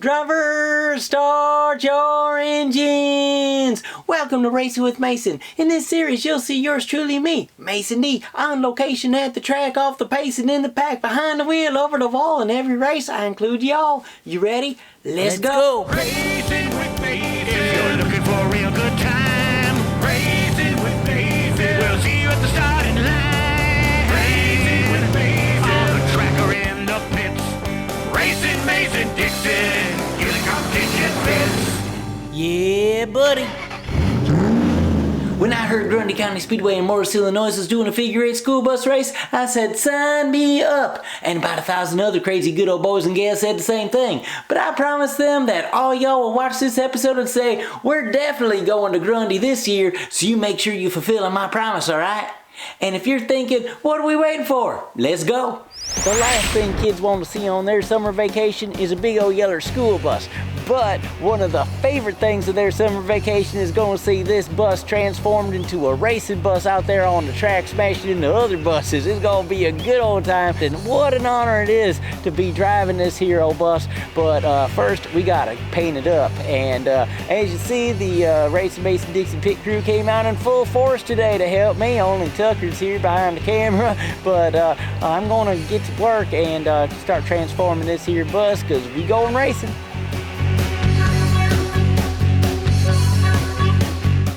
Drivers, start your engines! Welcome to Racing with Mason. In this series, you'll see yours truly, me, Mason D, on location at the track, off the pace, and in the pack, behind the wheel, over the wall. In every race, I include y'all. You ready? Let's go! Racing with Mason. If you're looking for a real good time, Racing with Mason. We'll see you at the starting line. Racing with Mason. On the track or in the pits. Racing Mason Dixon. Get a competition fits. Yeah, buddy. When I heard Grundy County Speedway in Morris, Illinois was doing a figure 8 school bus race, I said, sign me up. And about 1,000 other crazy good old boys and gals said the same thing. But I promised them that all y'all will watch this episode and say, we're definitely going to Grundy this year, so you make sure you're fulfilling my promise, alright? And if you're thinking, what are we waiting for? Let's go. The last thing kids want to see on their summer vacation is a big old yellow school bus. But one of the favorite things of their summer vacation is going to see this bus transformed into a racing bus out there on the track, smashing into other buses. It's going to be a good old time. And what an honor it is to be driving this hero bus. But first, we got to paint it up. And as you see, the Racing Mason Dixon pit crew came out in full force today to help me. Only Tucker's here behind the camera. But I'm going to get to work and start transforming this here bus because we going racing.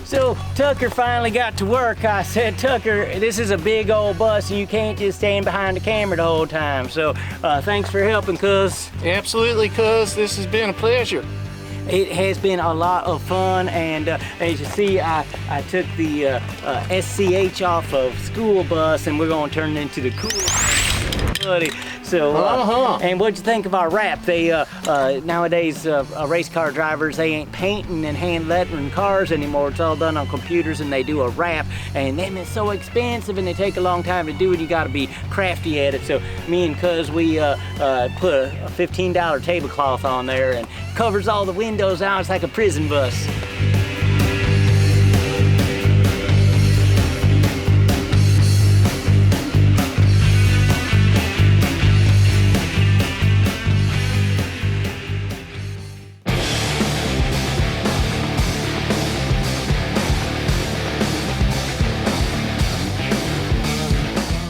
So Tucker finally got to work. I said, Tucker, this is a big old bus and you can't just stand behind the camera the whole time. So thanks for helping, cuz. Absolutely, cuz. This has been a pleasure. It has been a lot of fun, and as you see, I took the SCH off of school bus and we're going to turn it into the cool buddy. So, and what'd you think of our wrap? They nowadays race car drivers, they ain't painting and hand lettering cars anymore. It's all done on computers, and they do a wrap, and then it's so expensive and they take a long time to do it. You got to be crafty at it. So me and cuz we put a $15 tablecloth on there and covers all the windows out. It's like a prison bus.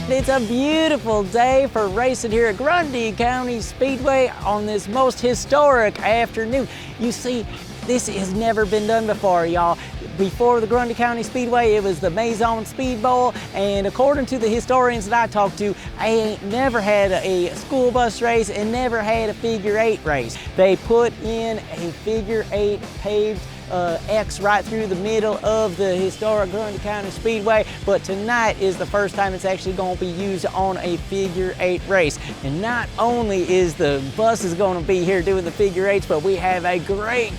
It's a beautiful day for racing here at Grundy County Speedway on this most historic afternoon. You see, this has never been done before, y'all. Before the Grundy County Speedway, it was the Mason Speed Bowl, and according to the historians that I talked to, I ain't never had a school bus race and never had a figure 8 race. They put in a figure 8 paved X right through the middle of the historic Grundy County Speedway, but tonight is the first time it's actually going to be used on a figure 8 race. And not only is the buses going to be here doing the figure 8s, but we have a great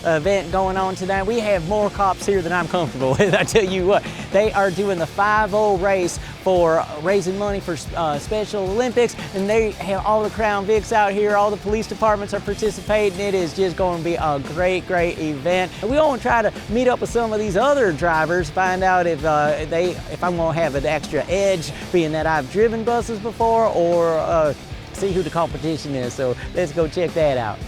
event going on tonight. We have more cops here than I'm comfortable with. I tell you what, they are doing the 5-0 race for raising money for Special Olympics, and they have all the Crown Vics out here. All the police departments are participating. It is just going to be a great event. We want to try to meet up with some of these other drivers, find out if I'm going to have an extra edge, being that I've driven buses before, or see who the competition is. So let's go check that out.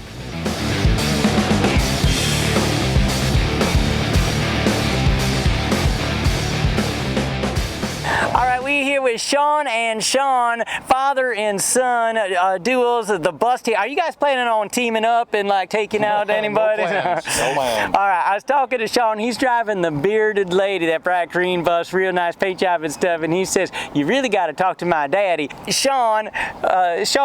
All right, we're here with Sean and Sean, father and son duos of the bus team. Are you guys planning on teaming up and like taking out anybody? No plans. No plans. All right, I was talking to Sean. He's driving the bearded lady, that bright green bus, real nice paint job and stuff. And he says, you really got to talk to my daddy. Sean tells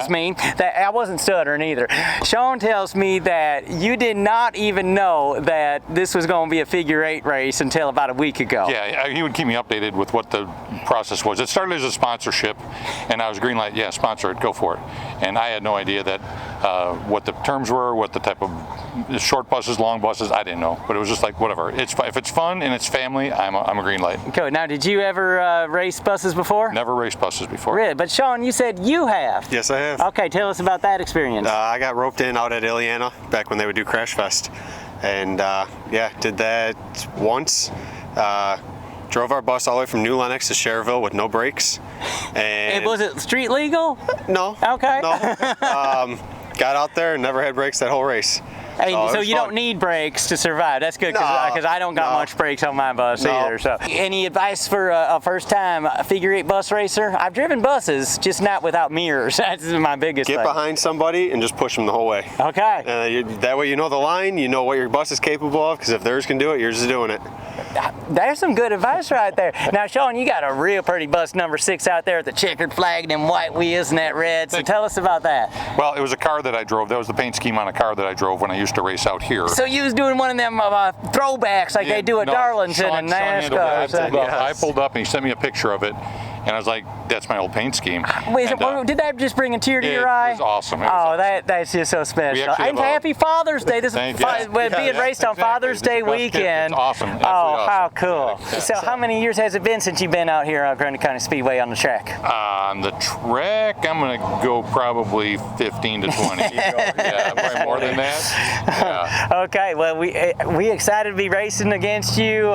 me that, I wasn't stuttering either. Sean tells me that you did not even know that this was going to be a figure 8 race until about a week ago. Yeah, he would keep me updated with what the process was. It started as a sponsorship, and I was green light, yeah, sponsor it, go for it. And I had no idea that what the terms were, what the type of short buses, long buses, I didn't know. But it was just like, whatever. If it's fun and it's family, I'm a green light. Cool. Now, did you ever race buses before? Never raced buses before. Really? But Sean, you said you have. Yes, I have. Okay, tell us about that experience. I got roped in out at Ileana back when they would do Crash Fest. And yeah, did that once. Drove our bus all the way from New Lenox to Cherville with no brakes. And Was it street legal? No. Okay. No. Got out there and never had brakes that whole race. Hey, it so was you fun. don't need brakes to survive. That's good because I don't got much brakes on my bus either. So, any advice for a first-time figure-8 bus racer? I've driven buses, just not without mirrors. That's my biggest thing. Get behind somebody and just push them the whole way. Okay. That way you know the line, you know what your bus is capable of, because if theirs can do it, yours is doing it. There's some good advice right there. Now, Sean, you got a real pretty bus number 6 out there with the checkered flag, them white wheels and that red. So tell us about that. Well, it was a car that I drove. That was the paint scheme on a car that I drove when I used to race out here. So you was doing one of them throwbacks like they do at Darlington and NASCAR. I pulled up and he sent me a picture of it, and I was like, "That's my old paint scheme." Wait, did that just bring a tear to your eye? It was awesome. That's just so special. actually And have a- happy Father's Day. This is being raced on Father's Day weekend. It's awesome. Oh, how cool. Yeah. So how many years has it been since you've been out here on Grundy County Speedway on the track? On the track, I'm going to go probably 15 to 20. Yeah, probably more than that. Yeah. Okay, well, we excited to be racing against you.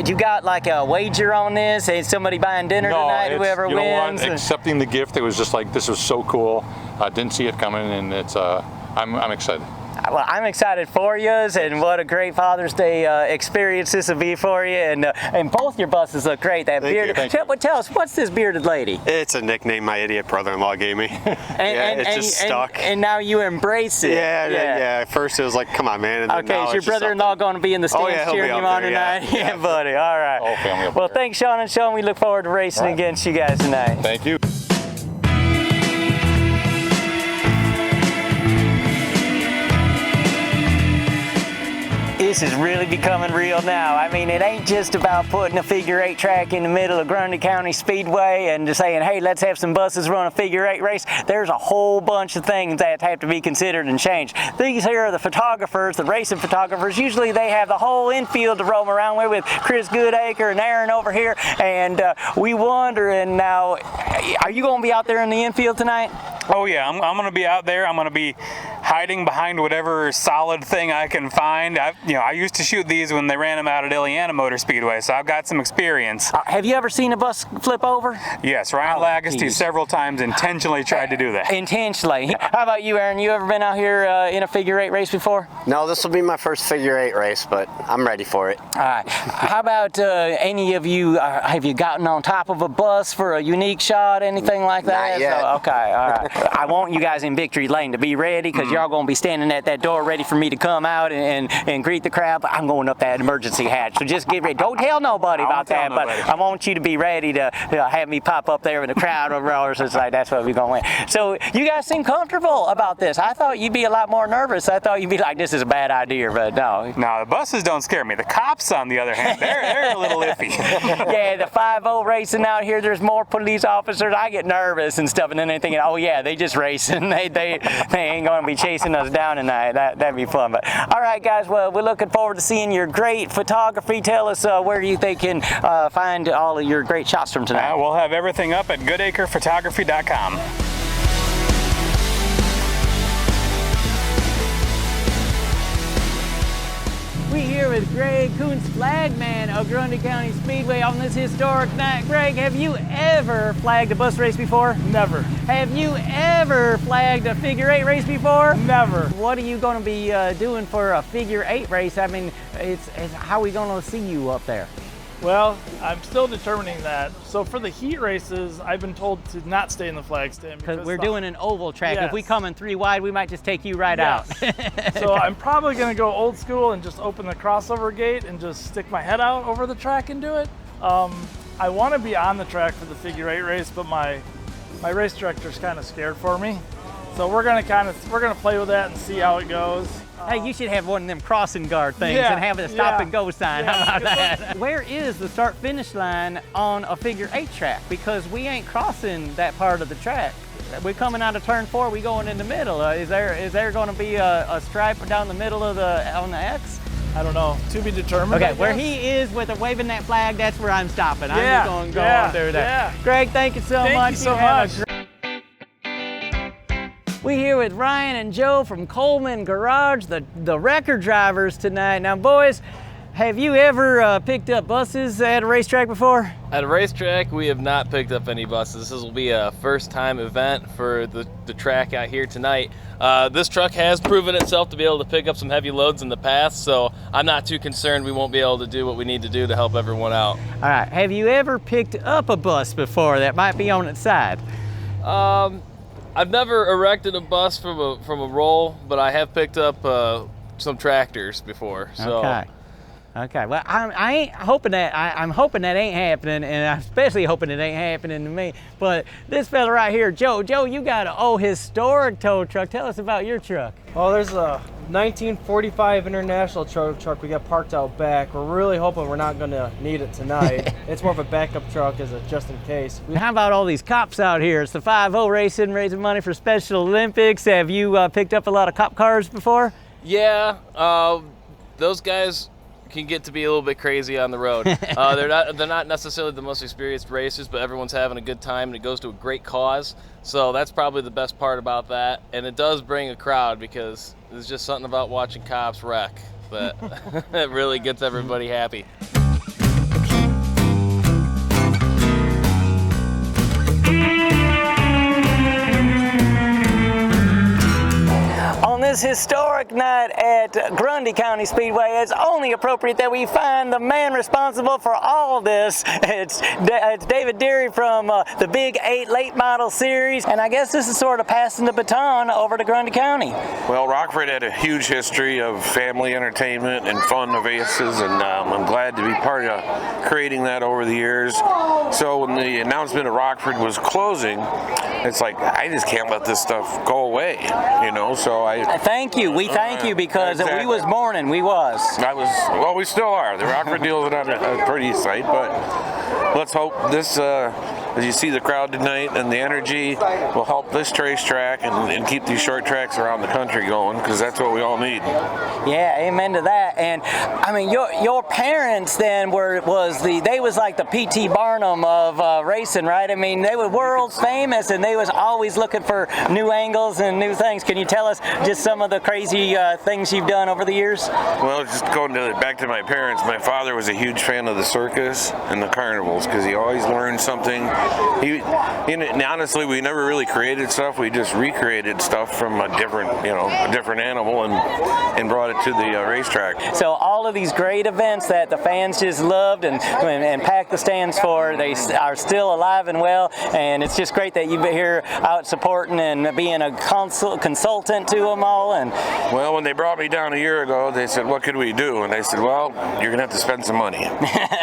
You got like a wager on this? Is somebody buying dinner tonight, whoever you know wins? what? Accepting the gift, it was just like, this was so cool. I didn't see it coming, and it's I'm excited. Well, I'm excited for you, and what a great Father's Day experience this will be for you. And both your buses look great. That bearded. Tell us, what's this bearded lady? It's a nickname my idiot brother-in-law gave me. It's just stuck. And now you embrace it. Yeah. At first it was like, come on, man. And Okay, is your brother-in-law going to be in the stands cheering you on tonight? Yeah, buddy. All right. Whole family up Well, there. thanks, Sean and Sean. We look forward to racing against you guys tonight. Thank you. This is really becoming real now. I mean, it ain't just about putting a figure-8 track in the middle of Grundy County Speedway and just saying, hey, let's have some buses run a figure-8 race. There's a whole bunch of things that have to be considered and changed. These here are the photographers, the racing photographers. Usually they have the whole infield to roam around with Chris Goodacre and Aaron over here. And we wondering now, are you going to be out there in the infield tonight? Oh yeah, I'm going to be out there. I'm going to be hiding behind whatever solid thing I can find. I used to shoot these when they ran them out at Ileana Motor Speedway, so I've got some experience. Have you ever seen a bus flip over? Yes, Ryan Lagusty several times intentionally tried to do that. Intentionally. How about you, Aaron? You ever been out here in a figure-8 race before? No, this will be my first figure-8 race, but I'm ready for it. All right. How about any of you, have you gotten on top of a bus for a unique shot, anything like that? Not yet. So, okay, all right. I want you guys in victory lane to be ready, because y'all going to be standing at that door ready for me to come out and greet the crowd. But I'm going up that emergency hatch, so just get ready. Don't tell nobody about that, but I want you to be ready to have me pop up there in the crowd roars. It's like, that's what we're going to win. So you guys seem comfortable about this. I thought you'd be a lot more nervous. I thought you'd be like, this is a bad idea, but no. No, the buses don't scare me. The cops, on the other hand, they're a little iffy. Yeah, the 5-0 racing out here, there's more police officers. I get nervous and stuff, and then they're thinking, oh yeah, they just racing. They ain't going to be chasing us down tonight. That'd be fun. But all right, guys, well, we're looking forward to seeing your great photography. Tell us where you think can find all of your great shots from tonight. We'll have everything up at goodacrephotography.com. We here with Greg Kuntz, flagman of Grundy County Speedway on this historic night. Greg, have you ever flagged a bus race before? Never. Have you ever flagged a figure-8 race before? Never. What are you going to be doing for a figure-8 race? I mean, it's how are we going to see you up there? Well, I'm still determining that. So for the heat races, I've been told to not stay in the flag stand. Because we're doing an oval track. Yes. If we come in 3 wide, we might just take you right out. So I'm probably going to go old school and just open the crossover gate and just stick my head out over the track and do it. I want to be on the track for the figure-8 race, but my race director's kind of scared for me. So we're going to play with that and see how it goes. Hey, you should have one of them crossing guard things and have a stop and go sign. Yeah. How about that? Where is the start finish line on a figure-8 track? Because we ain't crossing that part of the track. We're coming out of turn 4, we going in the middle. Is there going to be a stripe down the middle of on the X? I don't know. To be determined. Okay, where he is with waving that flag, that's where I'm stopping. I'm Yeah, just going to go yeah, on through there. yeah. Greg, thank you so much. Thank you so much. We're here with Ryan and Joe from Coleman Garage, the record drivers tonight. Now, boys, Have you ever picked up buses at a racetrack before? At a racetrack, we have not picked up any buses. This will be a first-time event for the track out here tonight. This truck has proven itself to be able to pick up some heavy loads in the past, so I'm not too concerned we won't be able to do what we need to do to help everyone out. All right, have you ever picked up a bus before that might be on its side? I've never erected a bus from a roll, but I have picked up some tractors before. So. Okay. Okay, well, I ain't hoping that, I'm hoping that ain't happening, and I'm especially hoping it ain't happening to me. But this fella right here, Joe, you got an old historic tow truck. Tell us about your truck. Oh, there's a 1945 International tow truck we got parked out back. We're really hoping we're not gonna need it tonight. It's more of a backup truck as a just in case. How about all these cops out here? It's the 5-0 racing, raising money for Special Olympics. Have you picked up a lot of cop cars before? Yeah, those guys can get to be a little bit crazy on the road. They're not necessarily the most experienced racers, but everyone's having a good time and it goes to a great cause. So that's probably the best part about that. And it does bring a crowd because there's just something about watching cops wreck that it really gets everybody happy. On this historic night at Grundy County Speedway, it's only appropriate that we find the man responsible for all this. It's David Deary from the Big 8 Late Model Series, and I guess this is sort of passing the baton over to Grundy County. Well, Rockford had a huge history of family entertainment and fun races, and I'm glad to be part of creating that over the years. So when the announcement of Rockford was closing, it's like, I just can't let this stuff go away, you know, so Thank you. We thank you because exactly. we was mourning. We was. Well, we still are. The Rockford deal is not a pretty sight, but let's hope this, as you see the crowd tonight and the energy, will help this racetrack and keep these short tracks around the country going, because that's what we all need. Yeah, amen to that. And I mean, your parents then they was like the P.T. Barnum of racing, right? I mean, they were world famous, and they was always looking for new angles and new things. Can you tell us just some of the crazy things you've done over the years? Well, just going back to my parents, my father was a huge fan of the circus and the carnivals because he always learned something. And honestly, we never really created stuff. We just recreated stuff from a different animal and brought it to the racetrack. So all of these great events that the fans just loved and packed the stands for, they are still alive and well. And it's just great that you've been here out supporting and being a consultant to them all. And well, when they brought me down a year ago, they said, "What could we do?" And I said, "Well, you're gonna have to spend some money."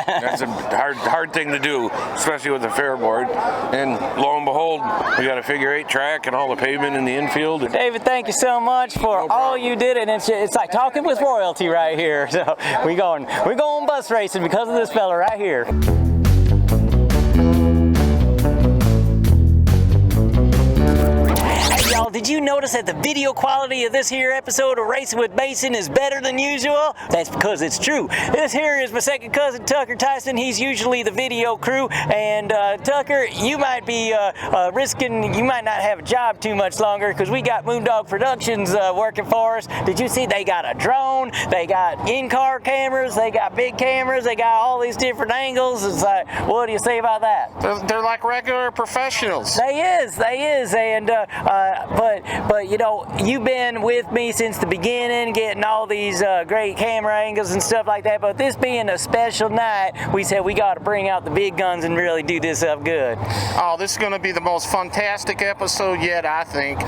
That's a hard thing to do, especially with the fair board. And lo and behold, we got a figure 8 track and all the pavement in the infield. David, thank you so much for all you did, and it's like talking with royalty right here. So we're going bus racing because of this fella right here. Y'all, did you notice that the video quality of this here episode of Racing with Mason is better than usual? That's because it's true. This here is my second cousin, Tucker Tyson. He's usually the video crew. And Tucker, you might be you might not have a job too much longer because we got Moondog Productions working for us. Did you see they got a drone, they got in-car cameras, they got big cameras, they got all these different angles. It's like, what do you say about that? They're like regular professionals. They is. And but you know, you've been with me since the beginning, getting all these great camera angles and stuff like that. But this being a special night, we said we got to bring out the big guns and really do this up good. Oh, this is going to be the most fantastic episode yet, I think.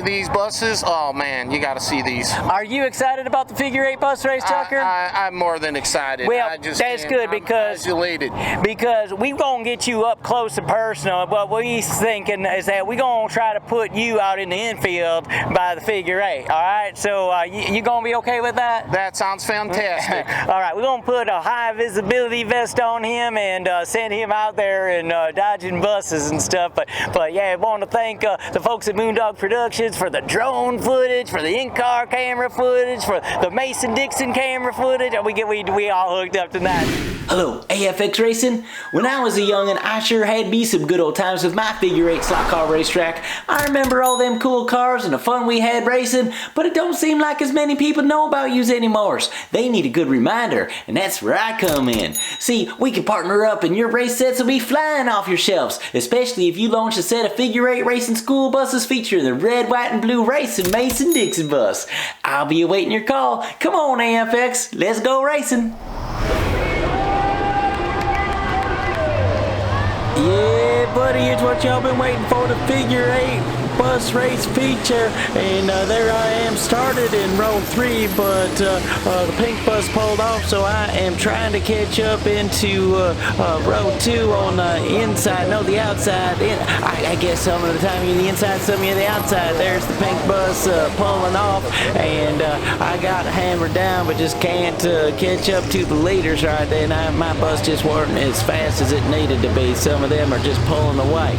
These buses, oh man, you got to see these. Are you excited about the figure 8 bus race, Tucker? I'm more than excited. Well, that's good because we're going to get you up close and personal. What we're thinking is that we're going to try to put you out in the infield by the figure 8. All right, so you gonna be okay with that? That sounds fantastic. All right, we're gonna put a high visibility vest on him and send him out there and dodging buses and stuff. But yeah, I want to thank the folks at Moondog Productions for the drone footage, for the in-car camera footage, for the Mason Dixon camera footage. We all hooked up tonight. Hello, AFX Racing. When I was a youngin', I sure had me some good old times with my figure 8 slot car racetrack. I remember all them cool cars and the fun we had racing, but it don't seem like as many people know about yous anymore. They need a good reminder, and that's where I come in. See, we can partner up and your race sets will be flying off your shelves, especially if you launch a set of figure 8 racing school buses featuring the red, white, and blue Racin' Mason Dixon bus. I'll be awaiting your call. Come on, AFX, let's go racing. Yeah, buddy, it's what y'all been waiting for, the figure 8 bus race feature. And there I am, started in row 3, but the pink bus pulled off, so I am trying to catch up into row 2 on the inside, no, the outside. I guess some of the time you're the inside, some of you the outside. There's the pink bus pulling off, and I got hammered down, but just can't catch up to the leaders right there. And my bus just wasn't as fast as it needed to be. Some of them are just pulling away.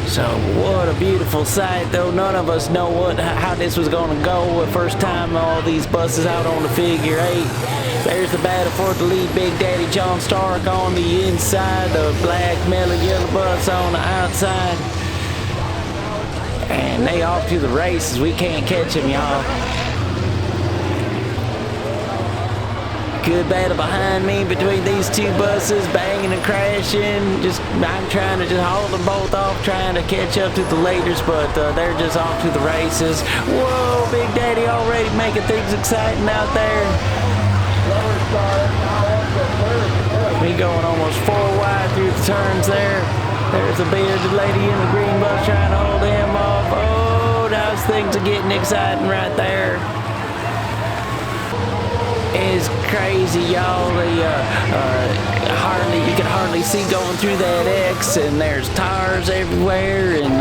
So what a beautiful sight, though. None of us know how this was going to go. The first time all these buses out on the figure 8. There's the battle for the lead. Big Daddy John Stark on the inside, the black mellow yellow bus on the outside. And they off to the races. We can't catch them, y'all. Good battle behind me between these two buses, banging and crashing. I'm trying to just haul them both off, trying to catch up to the leaders, but they're just off to the races. Whoa, Big Daddy already making things exciting out there. Me going almost 4 wide through the turns there. There's a bearded lady in the green bus trying to hold him off. Oh, now things are getting exciting right there. It's crazy, y'all. You can hardly see going through that X, and there's tires everywhere and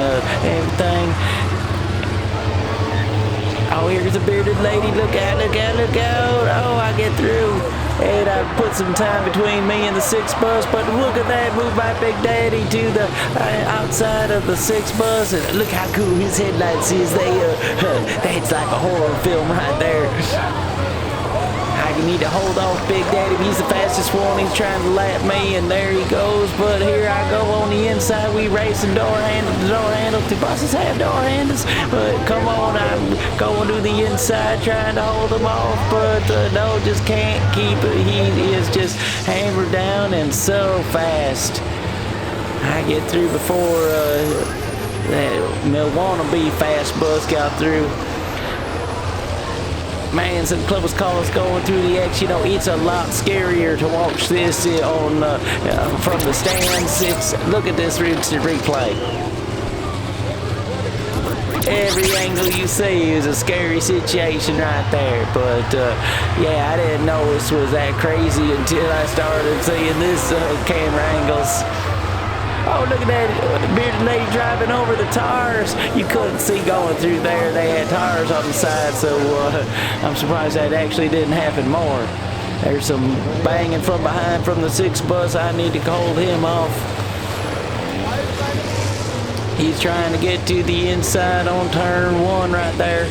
everything. Oh, here's a bearded lady. Look out, look out, look out. Oh, I get through. And I put some time between me and the 6 bus, but look at that, move by Big Daddy to the outside of the 6 bus, and look how cool his headlights is. That's like a horror film right there. I need to hold off Big Daddy. He's the fastest one. He's trying to lap me, and there he goes. But here I go on the inside. We racing door handle to door handle. The buses have door handles, but come on, I'm going to the inside trying to hold him off, but no, just can't keep it. He is just hammered down and so fast. I get through before that wannabe fast bus got through. Man, some close calls going through the X. You know, it's a lot scarier to watch this on from the stands. Look at this replay. Every angle you see is a scary situation right there. But yeah, I didn't know this was that crazy until I started seeing this camera angles. Oh, look at that bearded lady driving over the tires. You couldn't see going through there. They had tires on the side, so I'm surprised that actually didn't happen more. There's some banging from behind from the 6 bus. I need to hold him off. He's trying to get to the inside on turn 1 right there.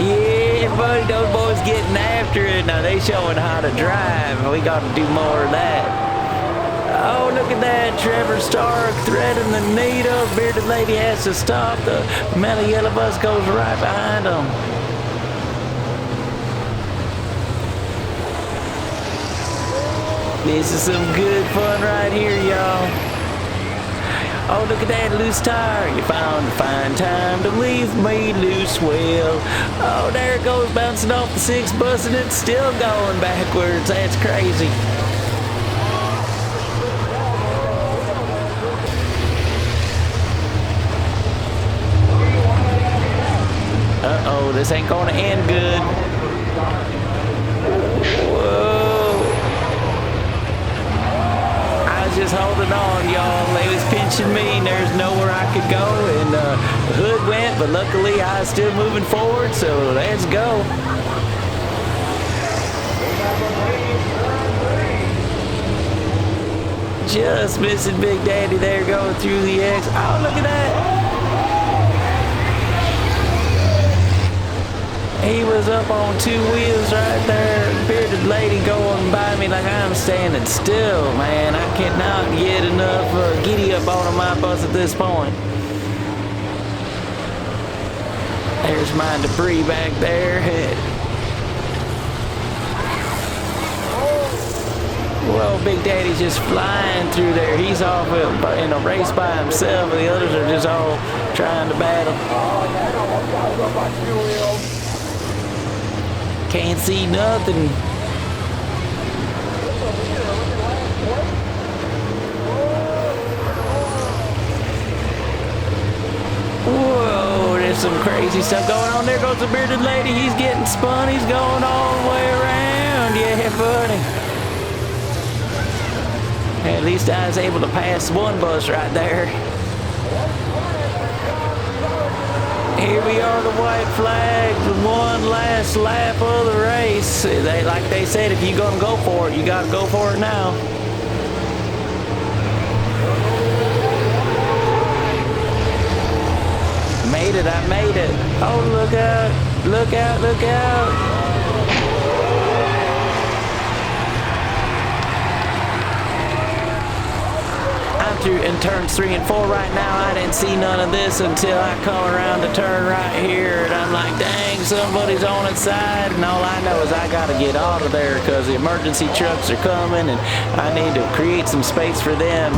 Yeah, buddy, those boys getting after it. Now they showing how to drive. We got to do more of that. Oh, look at that. Trevor Stark threading the needle. Bearded lady has to stop. The mellow yellow bus goes right behind them. This is some good fun right here, y'all. Oh, look at that loose tire. You found a fine time to leave me loose. Well, oh, there it goes, bouncing off the 6 bus, and it's still going backwards. That's crazy. Uh-oh, this ain't gonna end good. Just holding on, y'all. They was pinching me, and there's nowhere I could go, and the hood went, but luckily I was still moving forward, so let's go. Just missing Big Daddy there going through the X. Oh, look at that. He was up on 2 wheels right there. Bearded lady going by me like I'm standing still, man. I cannot get enough giddy up on my bus at this point. There's my debris back there. Well, Big Daddy's just flying through there. He's off in a race by himself. The others are just all trying to battle. Can't see nothing. Whoa, there's some crazy stuff going on. There goes the bearded lady. He's getting spun. He's going all the way around. Yeah, buddy. At least I was able to pass one bus right there. Here we are, the white flag, one last lap of the race. Like they said, if you're gonna go for it, you gotta go for it now. Made it, I made it. Oh, look out, look out, look out. In turns 3 and 4 right now. I didn't see none of this until I come around the turn right here, and I'm like, dang, somebody's on its side, and all I know is I gotta get out of there because the emergency trucks are coming and I need to create some space for them.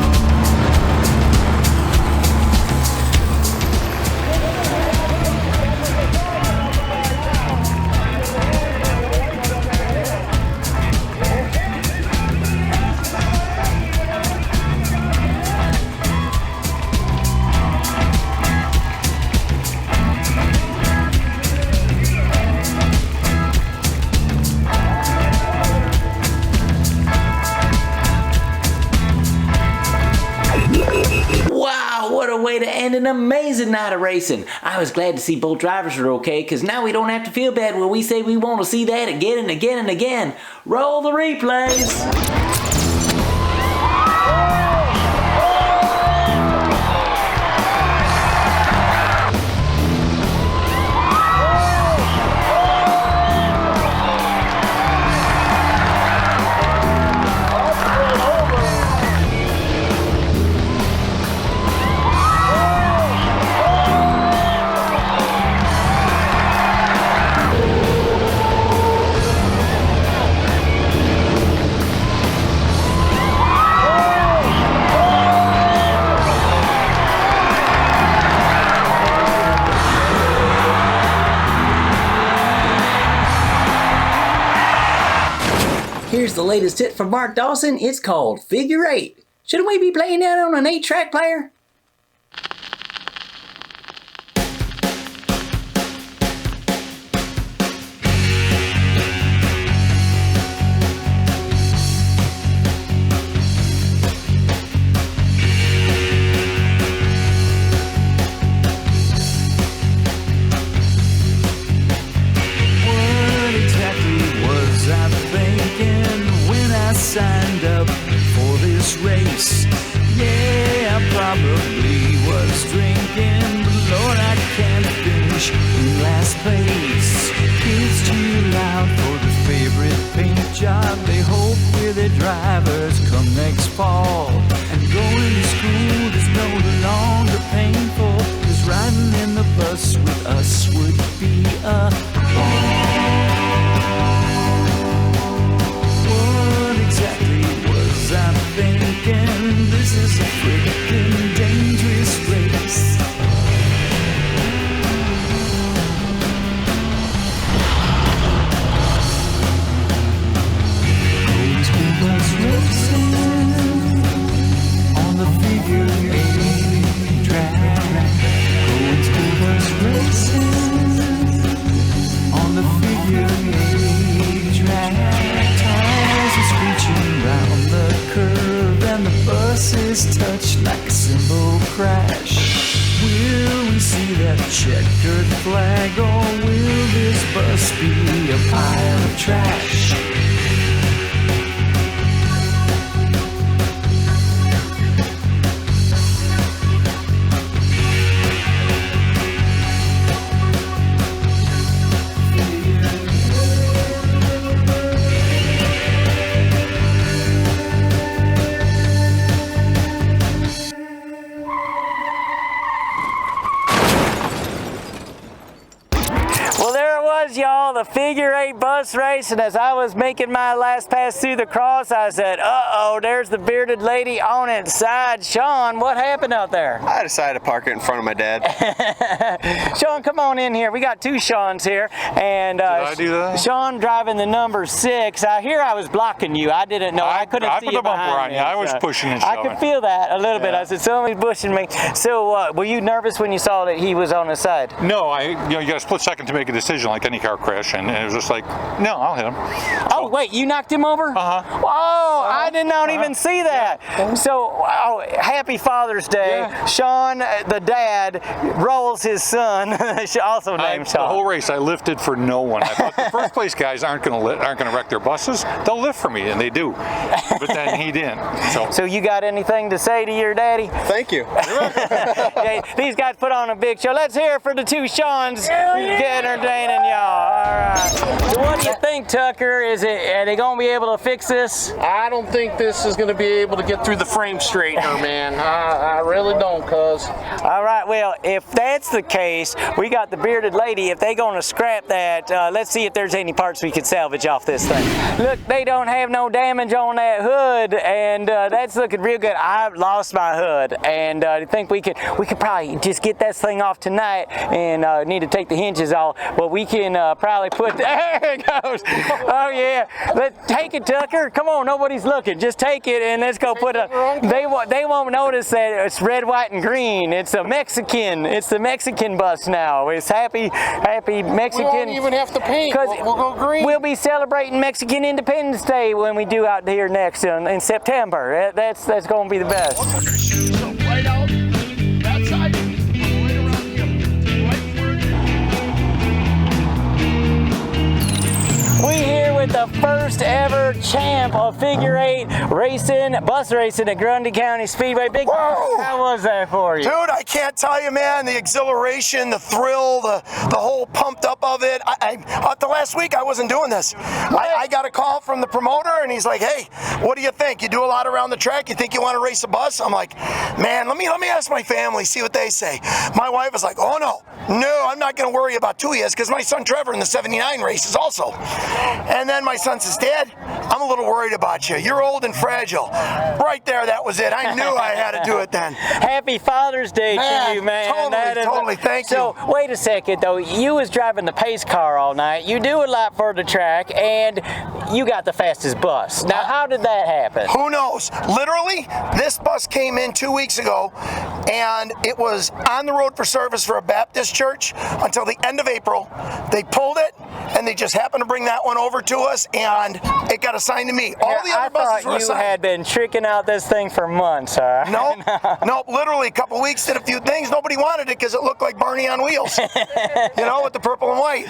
An amazing night of racing. I was glad to see both drivers were okay, because now we don't have to feel bad when we say we want to see that again and again and again. Roll the replays. Here's the latest hit from Mark Dawson. It's called Figure 8. Shouldn't we be playing that on an 8-track player? Signed up for this race. Yeah, I probably was drinking, but Lord, I can't finish in last place. It's too loud for the favorite paint job. They hope we're their drivers come next fall. And going to school is no longer painful, 'cause riding in the bus with us would be a I'm thinking this is a freaking dangerous race. Going to Bus Racin on the figure 8 track. Going to Bus Racin on the figure 8 track. Tires are screeching round the curve and the bus is touched like a cymbal crash. Will we see that checkered flag, or will this bus be a pile of trash? was, y'all, the figure 8 bus race, and as I was making my last pass through the cross, I said, uh-oh, there's the bearded lady on its side. Sean, what happened out there? I decided to park it in front of my dad. Sean, come on in here. We got 2 Seans here, and Did I do that? Sean driving the number 6. I hear I was blocking you. I didn't know. I couldn't see put you a bumper behind on you. I was so pushing and I shoving. could feel that a little bit. I said, somebody's pushing me. So, were you nervous when you saw that he was on the side? No, you got a split second to make a decision like any car crash, and it was just like, no, I'll hit him. Oh, wait, you knocked him over? Uh-huh. Oh, I did not even see that. So, happy Father's Day. Yeah. Sean, the dad, rolls his son, also named Sean. The whole race, I lifted for no one. I thought the first place guys aren't going to wreck their buses. They'll lift for me, and they do. But then he didn't. So you got anything to say to your daddy? Thank you. Yeah, these guys put on a big show. Let's hear it for the 2 Seans. Get entertaining, y'all. All right. So what do you think, Tucker? Are they going to be able to fix this? I don't think this is going to be able to get through the frame straightener, man. I really don't, cuz. All right, well, if that's the case, we got the bearded lady. If they're going to scrap that, let's see if there's any parts we could salvage off this thing. Look, they don't have no damage on that hood, and that's looking real good. I've lost my hood, and I think we could probably just get this thing off tonight, and need to take the hinges off. Well, we can probably put, there it goes. Oh yeah, take it, Tucker. Come on, nobody's looking. Just take it, and let's go put a. They won't notice that it's red, white, and green. It's a Mexican. It's the Mexican bus now. It's happy Mexican. We won't even have to paint. We'll go green. We'll be celebrating Mexican Independence Day when we do out here next in September. That's going to be the best. Right out that side, right around here, right where it is. We here with the first ever champ of figure 8 racing, bus racing at Grundy County Speedway. Big, how was that for you? Dude, I can't tell you, man, the exhilaration, the thrill, the whole pumped up of it. The last week I wasn't doing this. I got a call from the promoter and he's like, hey, what do you think? You do a lot around the track, you think you want to race a bus? I'm like, man, let me ask my family, see what they say. My wife was like, oh no, I'm not going to worry about 2 years because my son Trevor in the 79 races also. And then my son says, Dad, I'm a little worried about you. You're old and fragile. Right there, that was it. I knew I had to do it then. Happy Father's Day to you, man. Totally, thank you. So, wait a second, though. You was driving the pace car all night. You do a lot for the track, and you got the fastest bus. Now, how did that happen? Who knows? Literally, this bus came in 2 weeks ago, and it was on the road for service for a Baptist church until the end of April. They pulled it, and they just happened to bring that one over to us, and it got assigned to me. All the other buses were assigned. You had been tricking out this thing for months, huh? Nope, literally a couple weeks, did a few things. Nobody wanted it because it looked like Barney on wheels, with the purple and white.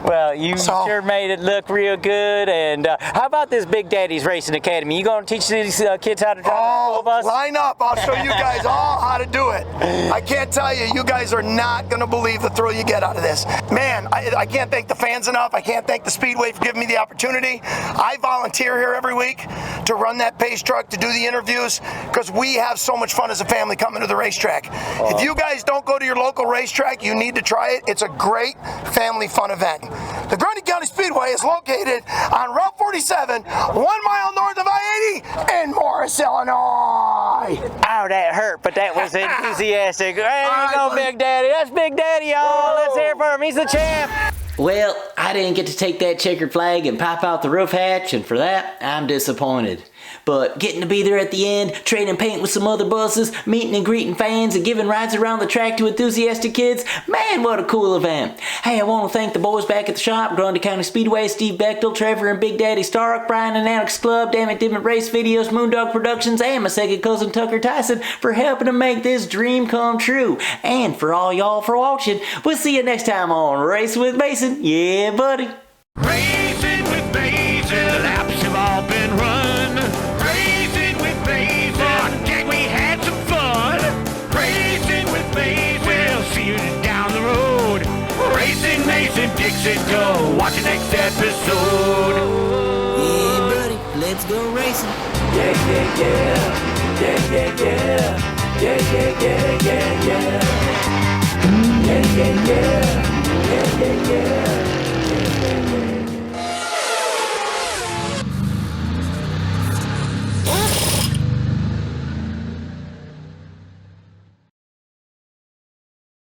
Well, you sure made it look real good. And how about this Big Daddy's Racing Academy? You going to teach these kids how to drive a full bus? Line up. I'll show you guys all how to do it. I can't tell you, you guys are not going to believe the thrill you get out of this. Man, I can't thank the fans enough. I can't thank the Speedway for giving me the opportunity. I volunteer here every week to run that pace truck, to do the interviews, because we have so much fun as a family coming to the racetrack. If you guys don't go to your local racetrack, you need to try it. It's a great family fun event. The Grundy County Speedway is located on Route 47, 1 mile north of I-80 in Morris, Illinois. Oh, that hurt, but that was enthusiastic. There you go, Big Daddy. That's Big Daddy, y'all. Let's hear it for him. He's the champ. Well, I didn't get to take that checkered flag and pop out the roof hatch, and for that, I'm disappointed. But getting to be there at the end, trading paint with some other buses, meeting and greeting fans, and giving rides around the track to enthusiastic kids, man, what a cool event. Hey, I want to thank the boys back at the shop, Grundy County Speedway, Steve Bechtel, Trevor and Big Daddy Stark, Brian and Alex Club, Damn It Dimmin' Race Videos, Moondog Productions, and my second cousin Tucker Tyson for helping to make this dream come true. And for all y'all for watching, we'll see you next time on Racing with Mason. Yeah, buddy. Racing with Mason, the laps have all been run. Racing with Mason, on deck we had some fun. Racing with Mason, we'll see you down the road. Racing Mason, Dixon, go watch the next episode. Yeah, buddy, let's go racing. Yeah, yeah, yeah. Yeah, yeah, yeah. Yeah, yeah, yeah, yeah.